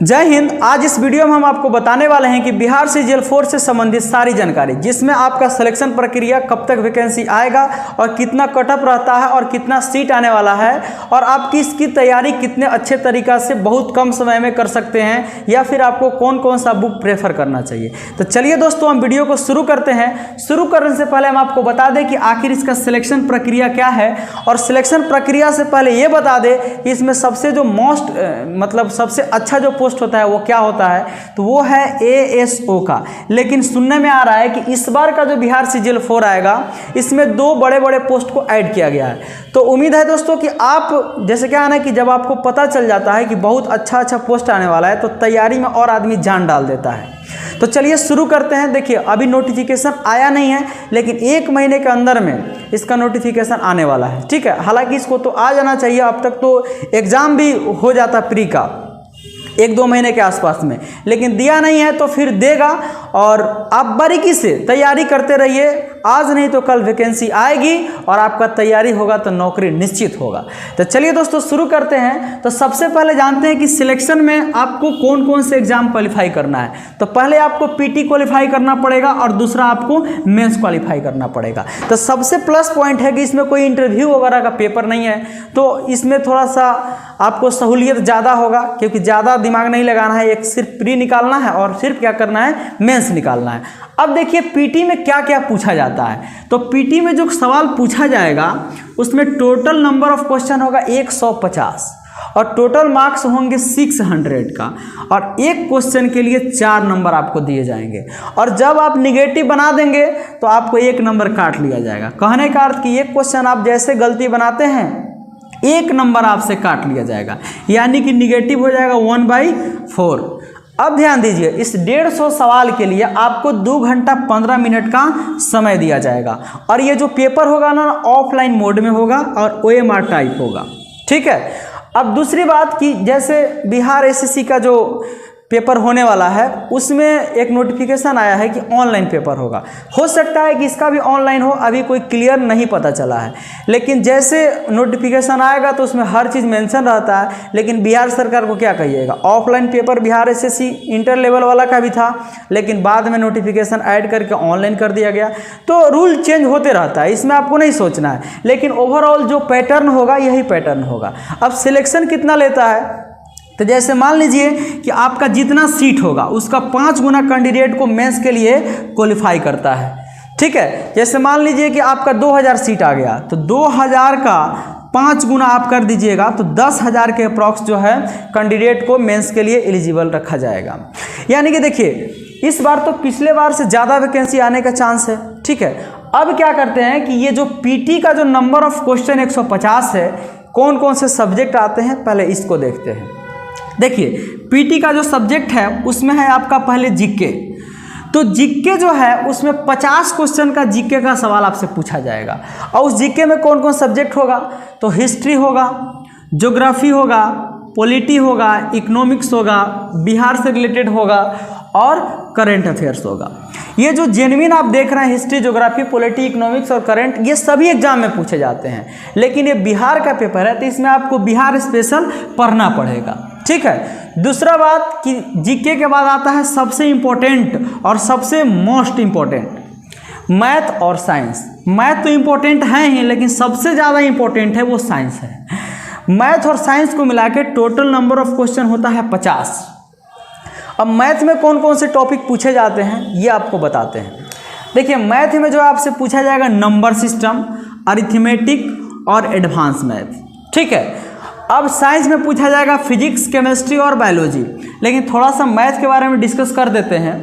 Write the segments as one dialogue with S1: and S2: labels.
S1: जय हिंद। आज इस वीडियो में हम आपको बताने वाले हैं कि बिहार सीजीएल 4 से संबंधित सारी जानकारी, जिसमें आपका सिलेक्शन प्रक्रिया, कब तक वैकेंसी आएगा और कितना कटअप रहता है और कितना सीट आने वाला है, और आपकी इसकी तैयारी कितने अच्छे तरीक़ा से बहुत कम समय में कर सकते हैं, या फिर आपको कौन कौन सा बुक प्रेफर करना चाहिए। तो चलिए दोस्तों, हम वीडियो को शुरू करते हैं। शुरू करने से पहले हम आपको बता दें कि आखिर इसका सिलेक्शन प्रक्रिया क्या है, और सिलेक्शन प्रक्रिया से पहले ये बता दें कि इसमें सबसे जो सबसे अच्छा जो पोस्ट होता है वो क्या होता है, तो वो है एएसओ का। लेकिन सुनने में आ रहा है कि इस बार का जो बिहार सीजीएल 4 आएगा, इसमें दो बड़े बड़े पोस्ट को ऐड किया गया है। तो उम्मीद है दोस्तों कि आप, जैसे क्या है ना कि जब आपको पता चल जाता है कि बहुत अच्छा पोस्ट आने वाला है, तो तैयारी में और आदमी जान डाल देता है। तो चलिए शुरू करते हैं। देखिए, अभी नोटिफिकेशन आया नहीं है, लेकिन 1 महीने के अंदर में इसका नोटिफिकेशन आने वाला है। ठीक है, हालांकि इसको तो आ जाना चाहिए। अब तक तो एग्ज़ाम भी हो जाता प्री का 1-2 महीने के आसपास में, लेकिन दिया नहीं है तो फिर देगा। और आप बारीकी से तैयारी करते रहिए, आज नहीं तो कल वैकेंसी आएगी और आपका तैयारी होगा तो नौकरी निश्चित होगा। तो चलिए दोस्तों शुरू करते हैं। तो सबसे पहले जानते हैं कि सिलेक्शन में आपको कौन कौन से एग्जाम क्वालिफाई करना है। तो पहले आपको पीटी क्वालिफाई करना पड़ेगा और दूसरा आपको मेंस क्वालिफाई करना पड़ेगा। तो सबसे प्लस पॉइंट है कि इसमें कोई इंटरव्यू वगैरह का पेपर नहीं है, तो इसमें थोड़ा सा आपको सहूलियत ज़्यादा होगा, क्योंकि ज़्यादा दिमाग नहीं लगाना है। एक सिर्फ प्री निकालना है और सिर्फ क्या करना है, मेंस निकालना है। अब देखिए पीटी में क्या क्या पूछा जाता है। तो पीटी में जो सवाल पूछा जाएगा उसमें टोटल नंबर ऑफ क्वेश्चन होगा 150 और टोटल मार्क्स होंगे 600 का, और एक क्वेश्चन के लिए 4 नंबर आपको दिए जाएंगे। और जब आप निगेटिव बना देंगे तो आपको 1 नंबर काट लिया जाएगा। कहने का अर्थ कि एक क्वेश्चन आप जैसे गलती बनाते हैं, 1 नंबर आपसे काट लिया जाएगा, यानी कि निगेटिव हो जाएगा 1/4। अब ध्यान दीजिए, इस 150 सवाल के लिए आपको 2 घंटा 15 मिनट का समय दिया जाएगा। और ये जो पेपर होगा ना, ऑफलाइन मोड में होगा और OMR टाइप होगा। ठीक है। अब दूसरी बात कि जैसे बिहार एसएससी का जो पेपर होने वाला है, उसमें एक नोटिफिकेशन आया है कि ऑनलाइन पेपर होगा। हो सकता है कि इसका भी ऑनलाइन हो, अभी कोई क्लियर नहीं पता चला है। लेकिन जैसे नोटिफिकेशन आएगा तो उसमें हर चीज़ मेंशन रहता है। लेकिन बिहार सरकार को क्या कहिएगा, offline paper Bihar SSC inter level वाला का भी था, लेकिन बाद में नोटिफिकेशन ऐड करके ऑनलाइन कर दिया गया। तो रूल चेंज होते रहता है, इसमें आपको नहीं सोचना है। लेकिन ओवरऑल जो पैटर्न होगा यही पैटर्न होगा। अब सिलेक्शन कितना लेता है, तो जैसे मान लीजिए कि आपका जितना सीट होगा उसका 5 गुना कैंडिडेट को मेंस के लिए क्वालिफाई करता है। ठीक है, जैसे मान लीजिए कि आपका 2000 सीट आ गया, तो 2000 का 5 गुना आप कर दीजिएगा तो 10,000 के अप्रॉक्स जो है कैंडिडेट को मेंस के लिए एलिजिबल रखा जाएगा। यानी कि देखिए, इस बार तो पिछले बार से ज़्यादा वैकेंसी आने का चांस है। ठीक है। अब क्या करते हैं कि ये जो पीटी का जो नंबर ऑफ क्वेश्चन 150 है, कौन कौन से सब्जेक्ट आते हैं पहले इसको देखते हैं। देखिए, पीटी का जो सब्जेक्ट है उसमें है आपका पहले जीके। तो जीके जो है उसमें 50 क्वेश्चन का जीके का सवाल आपसे पूछा जाएगा। और उस जीके में कौन कौन सब्जेक्ट होगा, तो हिस्ट्री होगा, ज्योग्राफी होगा, पॉलिटी होगा, इकोनॉमिक्स होगा, बिहार से रिलेटेड होगा और करेंट अफेयर्स होगा। ये जो जेन्युइन आप देख रहे हैं, हिस्ट्री, ज्योग्राफी, पॉलिटी, इकोनॉमिक्स और करंट, ये सभी एग्जाम में पूछे जाते हैं। लेकिन ये बिहार का पेपर है तो इसमें आपको बिहार स्पेशल पढ़ना पड़ेगा। ठीक है। दूसरा बात कि जीके के बाद आता है सबसे इम्पोर्टेंट और सबसे मोस्ट इम्पोर्टेंट, मैथ और साइंस। मैथ तो इम्पोर्टेंट है ही, लेकिन सबसे ज़्यादा इम्पोर्टेंट है वो साइंस है। मैथ और साइंस को मिला के टोटल नंबर ऑफ क्वेश्चन होता है 50। अब मैथ में कौन कौन से टॉपिक पूछे जाते हैं ये आपको बताते हैं। देखिए, मैथ में जो आपसे पूछा जाएगा नंबर सिस्टम, अरिथमेटिक और एडवांस मैथ। ठीक है। अब साइंस में पूछा जाएगा फिजिक्स, केमिस्ट्री और बायोलॉजी। लेकिन थोड़ा सा मैथ के बारे में डिस्कस कर देते हैं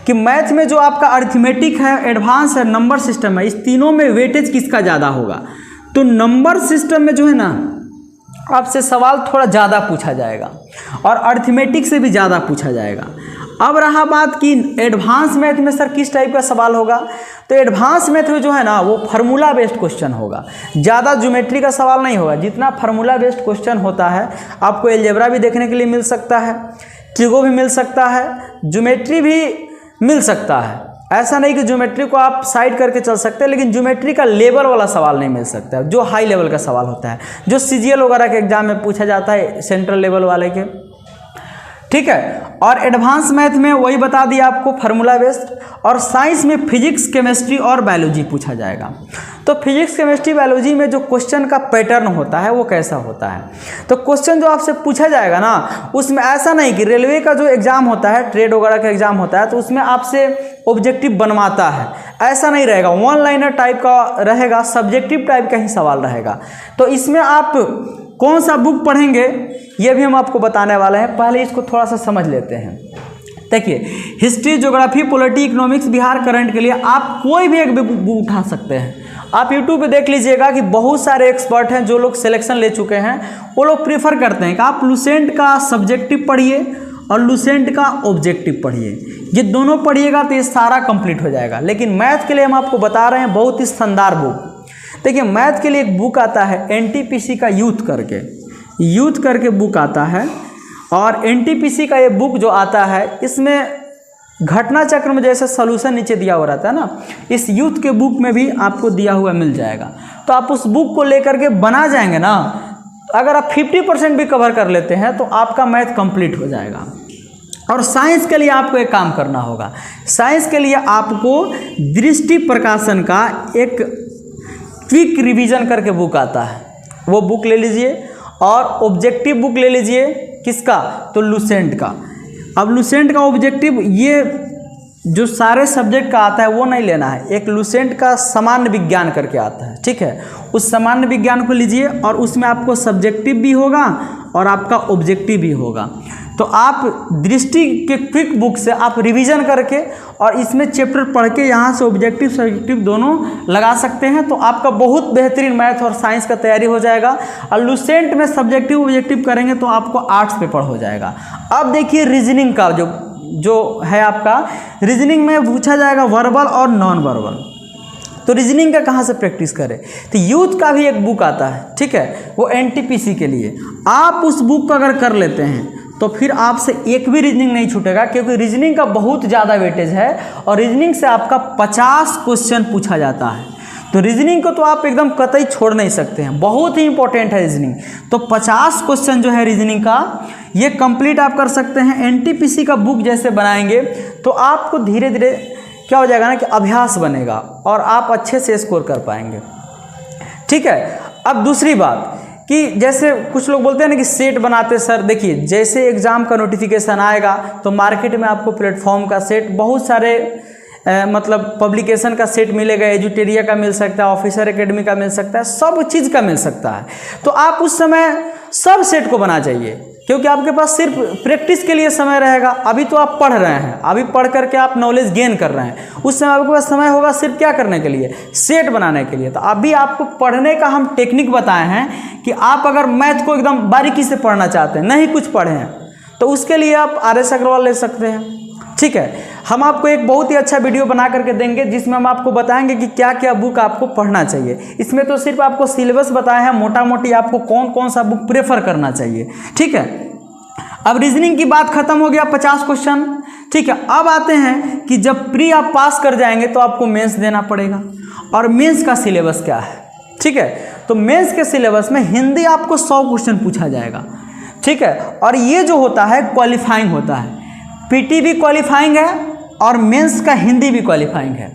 S1: कि मैथ में जो आपका अरिथमेटिक है, एडवांस है, नंबर सिस्टम है, इस तीनों में वेटेज किसका ज़्यादा होगा। तो नंबर सिस्टम में जो है ना आपसे सवाल थोड़ा ज़्यादा पूछा जाएगा और अरिथमेटिक से भी ज़्यादा पूछा जाएगा। अब रहा बात कि एडवांस मैथ में सर किस टाइप का सवाल होगा, तो एडवांस मैथ में जो है ना वो फार्मूला बेस्ड क्वेश्चन होगा, ज़्यादा ज्योमेट्री का सवाल नहीं होगा। जितना फार्मूला बेस्ड क्वेश्चन होता है, आपको अलजेब्रा भी देखने के लिए मिल सकता है, ट्रिगो भी मिल सकता है, ज्योमेट्री भी मिल सकता है। ऐसा नहीं कि ज्योमेट्री को आप साइड करके चल सकते हैं, लेकिन ज्योमेट्री का लेवल वाला सवाल नहीं मिल सकता है, जो हाई लेवल का सवाल होता है, जो सीजीएल वगैरह के एग्जाम में पूछा जाता है सेंट्रल लेवल वाले के। ठीक है। और एडवांस मैथ में वही बता दिया आपको, फार्मूला बेस्ड। और साइंस में फिजिक्स, केमिस्ट्री और बायोलॉजी पूछा जाएगा। तो फिजिक्स, केमिस्ट्री, बायोलॉजी में जो क्वेश्चन का पैटर्न होता है वो कैसा होता है, तो क्वेश्चन जो आपसे पूछा जाएगा ना, उसमें ऐसा नहीं कि रेलवे का जो एग्ज़ाम होता है, ट्रेड वगैरह का एग्ज़ाम होता है, तो उसमें आपसे ऑब्जेक्टिव बनवाता है, ऐसा नहीं रहेगा। वन लाइनर टाइप का रहेगा, सब्जेक्टिव टाइप का ही सवाल रहेगा। तो इसमें आप कौन सा बुक पढ़ेंगे ये भी हम आपको बताने वाले हैं। पहले इसको थोड़ा सा समझ लेते हैं। देखिए, history, geography, polity, economics, Bihar current के लिए आप कोई भी एक बुक उठा सकते हैं। आप यूट्यूब पे देख लीजिएगा कि बहुत सारे एक्सपर्ट हैं जो लोग सिलेक्शन ले चुके हैं, वो लोग प्रीफर करते हैं कि आप लुसेंट का सब्जेक्टिव पढ़िए और लुसेंट का ऑब्जेक्टिव पढ़िए। ये दोनों पढ़िएगा तो ये सारा कंप्लीट हो जाएगा। लेकिन मैथ के लिए हम आपको बता रहे हैं बहुत ही शानदार बुक। देखिए, मैथ के लिए एक बुक आता है एनटीपीसी का यूथ करके बुक आता है। और एनटीपीसी का ये बुक जो आता है, इसमें घटना चक्र में जैसे सॉल्यूशन नीचे दिया हुआ रहता है ना, इस यूथ के बुक में भी आपको दिया हुआ मिल जाएगा। तो आप उस बुक को लेकर के बना जाएंगे ना, अगर आप 50% भी कवर कर लेते हैं तो आपका मैथ कंप्लीट हो जाएगा। और साइंस के लिए आपको एक काम करना होगा। साइंस के लिए आपको दृष्टि प्रकाशन का एक क्विक रिवीजन करके बुक आता है, वो बुक ले लीजिए। और ऑब्जेक्टिव बुक ले लीजिए, किसका, तो लुसेंट का। अब लुसेंट का ऑब्जेक्टिव ये जो सारे सब्जेक्ट का आता है वो नहीं लेना है, एक लुसेंट का सामान्य विज्ञान करके आता है, ठीक है। उस सामान्य विज्ञान को लीजिए और उसमें आपको सब्जेक्टिव भी होगा और आपका ऑब्जेक्टिव भी होगा। तो आप दृष्टि के क्विक बुक से आप रिवीजन करके और इसमें चैप्टर पढ़ के यहाँ से ऑब्जेक्टिव सब्जेक्टिव दोनों लगा सकते हैं, तो आपका बहुत बेहतरीन मैथ और साइंस का तैयारी हो जाएगा। और लुसेंट में सब्जेक्टिव ऑब्जेक्टिव करेंगे तो आपको आर्ट्स पेपर हो जाएगा। अब देखिए, रीजनिंग का जो है आपका, रीजनिंग में पूछा जाएगा वर्बल और नॉन वर्बल। तो रीजनिंग का कहाँ से प्रैक्टिस करें, तो यूथ का भी एक बुक आता है, ठीक है, वो एनटीपीसी के लिए। आप उस बुक को अगर कर लेते हैं तो फिर आपसे एक भी रीजनिंग नहीं छूटेगा, क्योंकि रीजनिंग का बहुत ज़्यादा वेटेज है और रीजनिंग से आपका 50 क्वेश्चन पूछा जाता है। तो रीजनिंग को तो आप एकदम कतई छोड़ नहीं सकते हैं, बहुत ही इंपॉर्टेंट है रीजनिंग। तो 50 क्वेश्चन जो है रीजनिंग का, ये कंप्लीट आप कर सकते हैं। एनटीपीसी का बुक जैसे बनाएंगे तो आपको धीरे धीरे क्या हो जाएगा ना कि अभ्यास बनेगा और आप अच्छे से स्कोर कर पाएंगे, ठीक है। अब दूसरी बात कि जैसे कुछ लोग बोलते हैं ना कि सेट बनाते सर, देखिए जैसे एग्ज़ाम का नोटिफिकेशन आएगा तो मार्केट में आपको प्लेटफॉर्म का सेट, बहुत सारे मतलब पब्लिकेशन का सेट मिलेगा, एजुटेरिया का मिल सकता है, ऑफिसर एकेडमी का मिल सकता है, सब चीज़ का मिल सकता है। तो आप उस समय सब सेट को बना चाहिए, क्योंकि आपके पास सिर्फ प्रैक्टिस के लिए समय रहेगा। अभी तो आप पढ़ रहे हैं, अभी पढ़ करके आप नॉलेज गेन कर रहे हैं, उस समय आपके पास समय होगा सिर्फ क्या करने के लिए, सेट बनाने के लिए। तो अभी आपको पढ़ने का हम टेक्निक बताए हैं कि आप अगर मैथ को एकदम बारीकी से पढ़ना चाहते हैं, नहीं कुछ पढ़े हैं, तो उसके लिए आप RS अग्रवाल ले सकते हैं, ठीक है। हम आपको एक बहुत ही अच्छा वीडियो बना करके देंगे जिसमें हम आपको बताएंगे कि क्या क्या बुक आपको पढ़ना चाहिए। इसमें तो सिर्फ आपको सिलेबस बताया है, मोटा मोटी आपको कौन कौन सा बुक प्रेफर करना चाहिए, ठीक है। अब रीजनिंग की बात खत्म हो गया, 50 क्वेश्चन, ठीक है। अब आते हैं कि जब प्री आप पास कर जाएंगे तो आपको मेंस देना पड़ेगा। और मेंस का सिलेबस क्या है, ठीक है। तो मेंस के सिलेबस में हिंदी आपको 100 क्वेश्चन पूछा जाएगा, ठीक है। और ये जो होता है क्वालिफाइंग होता है, पीटी भी क्वालिफाइंग है और मेंस का हिंदी भी क्वालिफाइंग है।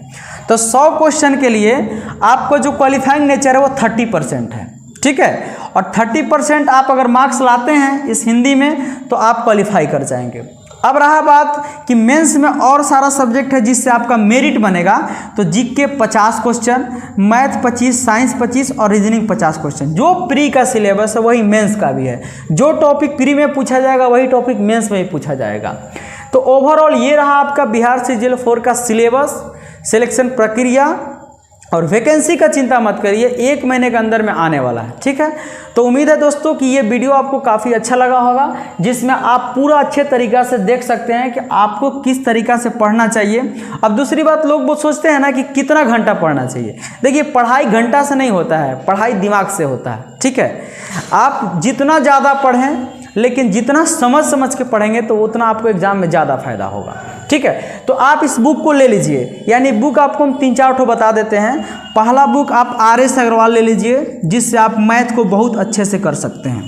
S1: तो 100 क्वेश्चन के लिए आपको जो क्वालिफाइंग नेचर है वो 30% है, ठीक है। और 30% आप अगर मार्क्स लाते हैं इस हिंदी में तो आप क्वालिफाई कर जाएंगे। अब रहा बात कि मेंस में और सारा सब्जेक्ट है जिससे आपका मेरिट बनेगा। तो जीके 50 क्वेश्चन, मैथ 25, साइंस 25 और रीजनिंग 50 क्वेश्चन। जो प्री का सिलेबस है वही मेंस का भी है, जो टॉपिक प्री में पूछा जाएगा वही टॉपिक मेंस में भी पूछा जाएगा। तो ओवरऑल ये रहा आपका बिहार CGL 4 का सिलेबस, सिलेक्शन प्रक्रिया और वैकेंसी का चिंता मत करिए, 1 महीने के अंदर में आने वाला है, ठीक है। तो उम्मीद है दोस्तों कि ये वीडियो आपको काफ़ी अच्छा लगा होगा, जिसमें आप पूरा अच्छे तरीक़ा से देख सकते हैं कि आपको किस तरीक़ा से पढ़ना चाहिए। अब दूसरी बात, लोग वो सोचते हैं ना कि कितना घंटा पढ़ना चाहिए। देखिए, पढ़ाई घंटा से नहीं होता है, पढ़ाई दिमाग से होता है, ठीक है। आप जितना ज़्यादा पढ़ें, लेकिन जितना समझ के पढ़ेंगे तो उतना आपको एग्जाम में ज़्यादा फायदा होगा, ठीक है। तो आप इस बुक को ले लीजिए, यानी बुक आपको हम 3-4 ठो बता देते हैं। पहला बुक आप RS अग्रवाल ले लीजिए, जिससे आप मैथ को बहुत अच्छे से कर सकते हैं,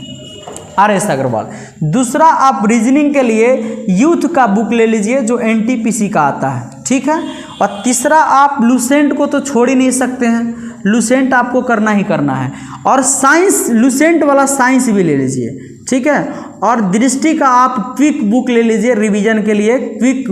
S1: RS अग्रवाल। दूसरा, आप रीजनिंग के लिए यूथ का बुक ले लीजिए जो NTPC का आता है, ठीक है। और तीसरा, आप लुसेंट को तो छोड़ ही नहीं सकते हैं, लुसेंट आपको करना ही करना है। और साइंस, लुसेंट वाला साइंस भी ले लीजिए, ठीक है। और दृष्टि का आप क्विक बुक ले लीजिए रिवीजन के लिए, क्विक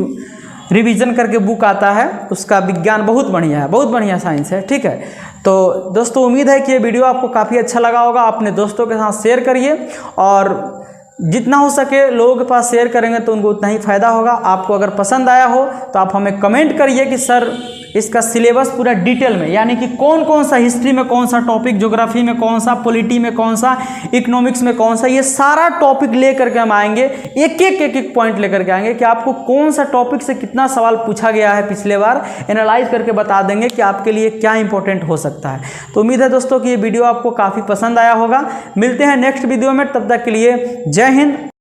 S1: रिवीजन करके बुक आता है, उसका विज्ञान बहुत बढ़िया है, बहुत बढ़िया साइंस है, ठीक है। तो दोस्तों उम्मीद है कि ये वीडियो आपको काफ़ी अच्छा लगा होगा। अपने दोस्तों के साथ शेयर करिए और जितना हो सके लोगों के पास शेयर करेंगे तो उनको उतना ही फ़ायदा होगा। आपको अगर पसंद आया हो तो आप हमें कमेंट करिए कि सर इसका सिलेबस पूरा डिटेल में, यानी कि कौन कौन सा हिस्ट्री में कौन सा टॉपिक, ज्योग्राफी में कौन सा, पॉलिटी में कौन सा, इकोनॉमिक्स में कौन सा, ये सारा टॉपिक ले करके हम आएंगे, एक एक पॉइंट लेकर के आएंगे कि आपको कौन सा टॉपिक से कितना सवाल पूछा गया है पिछले बार, एनालाइज करके बता देंगे कि आपके लिए क्या इंपॉर्टेंट हो सकता है। तो उम्मीद है दोस्तों कि ये वीडियो आपको काफ़ी पसंद आया होगा। मिलते हैं नेक्स्ट वीडियो में, तब तक के लिए जय हिंद।